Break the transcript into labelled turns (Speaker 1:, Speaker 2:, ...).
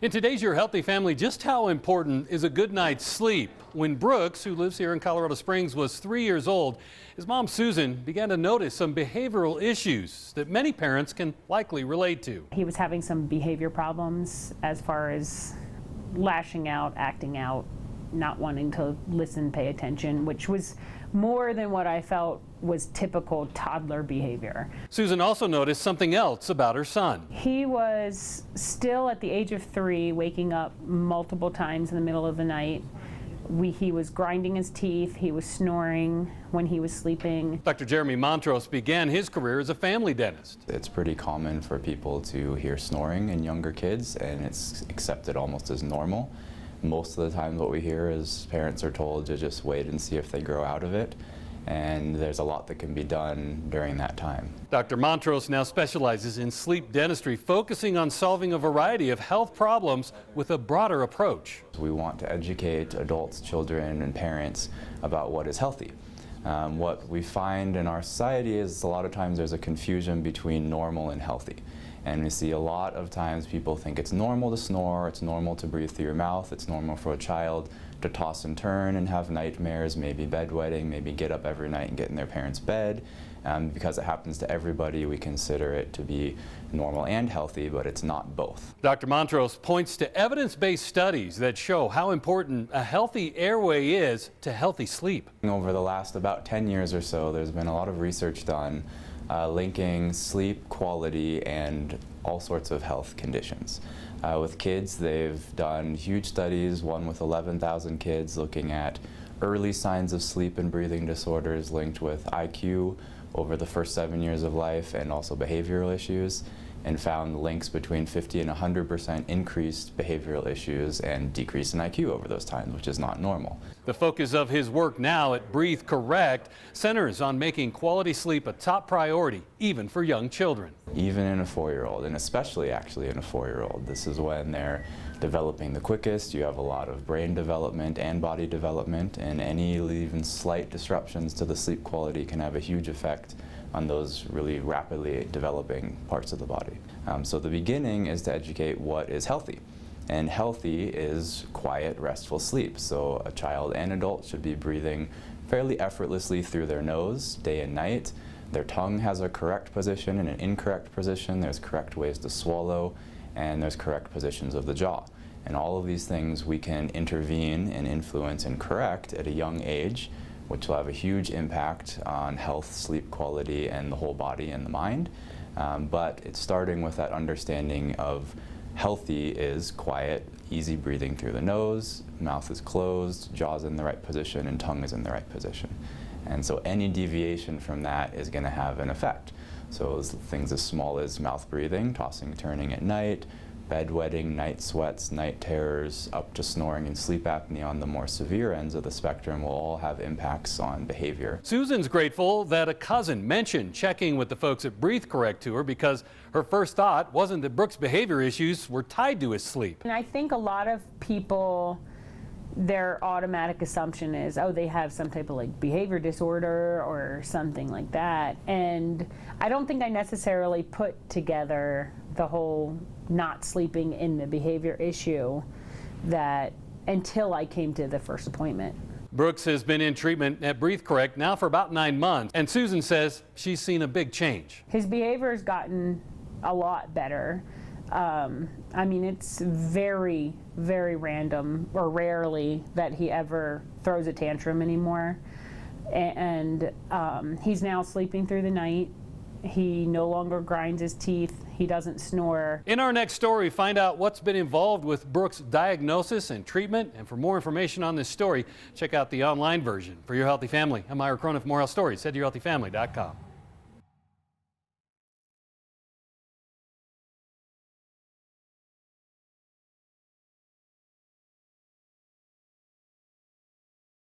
Speaker 1: In today's Your Healthy Family, just how important is a good night's sleep? When Brooks, who lives here in Colorado Springs, was 3 years old, his mom Susan began to notice some behavioral issues that many parents can likely relate to.
Speaker 2: He was having some behavior problems as far as lashing out, acting out, not wanting to listen, pay attention, which was more than what I felt was typical toddler behavior.
Speaker 1: Susan also noticed something else about her son.
Speaker 2: He was still at the age of 3 waking up multiple times in the middle of the night. He was grinding his teeth, he was snoring when he was sleeping.
Speaker 1: Dr. Jeremy Montrose began his career as a family dentist.
Speaker 3: It's pretty common for people to hear snoring in younger kids, and it's accepted almost as normal. Most of the time what we hear is parents are told to just wait and see if they grow out of it, and there's a lot that can be done during that time.
Speaker 1: Dr. Montrose now specializes in sleep dentistry, focusing on solving a variety of health problems with a broader approach.
Speaker 3: We want to educate adults, children, and parents about what is healthy. What we find in our society is a lot of times there's a confusion between normal and healthy. And we see a lot of times people think it's normal to snore, it's normal to breathe through your mouth, it's normal for a child to toss and turn and have nightmares, maybe bedwetting, maybe get up every night and get in their parents' bed. Because it happens to everybody, we consider it to be normal and healthy, but it's not both.
Speaker 1: Dr. Montrose points to evidence-based studies that show how important a healthy airway is to healthy sleep.
Speaker 3: Over the last about 10 years or so, there's been a lot of research done linking sleep quality and all sorts of health conditions. With kids, they've done huge studies, one with 11,000 kids, looking at early signs of sleep and breathing disorders linked with IQ over the first 7 years of life, and also behavioral issues, and found links between 50 and 100% increased behavioral issues and decrease in IQ over those times, which is not normal.
Speaker 1: The focus of his work now at Breathe Correct centers on making quality sleep a top priority, even for young children.
Speaker 3: Even in a 4-year-old, and especially actually in a 4-year-old, this is when they're developing the quickest. You have a lot of brain development and body development, and any even slight disruptions to the sleep quality can have a huge effect on those really rapidly developing parts of the body. So the beginning is to educate what is healthy. And healthy is quiet, restful sleep. So a child and adult should be breathing fairly effortlessly through their nose, day and night. Their tongue has a correct position and an incorrect position. There's correct ways to swallow, and there's correct positions of the jaw. And all of these things we can intervene and influence and correct at a young age, which will have a huge impact on health, sleep quality, and the whole body and the mind. But it's starting with that understanding of healthy is quiet, easy breathing through the nose, mouth is closed, jaw's in the right position, and tongue is in the right position. And so any deviation from that is going to have an effect. So things as small as mouth breathing, tossing, turning at night, bedwetting, night sweats, night terrors, up to snoring and sleep apnea on the more severe ends of the spectrum will all have impacts on behavior.
Speaker 1: Susan's grateful that a cousin mentioned checking with the folks at Breathe Correct to her, because her first thought wasn't that Brooks' behavior issues were tied to his sleep.
Speaker 2: And I think a lot of people, their automatic assumption is, oh, they have some type of like behavior disorder or something like that. And I don't think I necessarily put together the whole not sleeping in the behavior issue that until I came to the first appointment.
Speaker 1: Brooks has been in treatment at Breathe Correct now for about 9 months, and Susan says she's seen a big change.
Speaker 2: His behavior has gotten a lot better. I mean, it's very, very random or rarely that he ever throws a tantrum anymore. And he's now sleeping through the night. He no longer grinds his teeth. He doesn't snore.
Speaker 1: In our next story, find out what's been involved with Brooks' diagnosis and treatment. And for more information on this story, check out the online version. For Your Healthy Family, I'm Ira Cronin. For more health stories, head to yourhealthyfamily.com.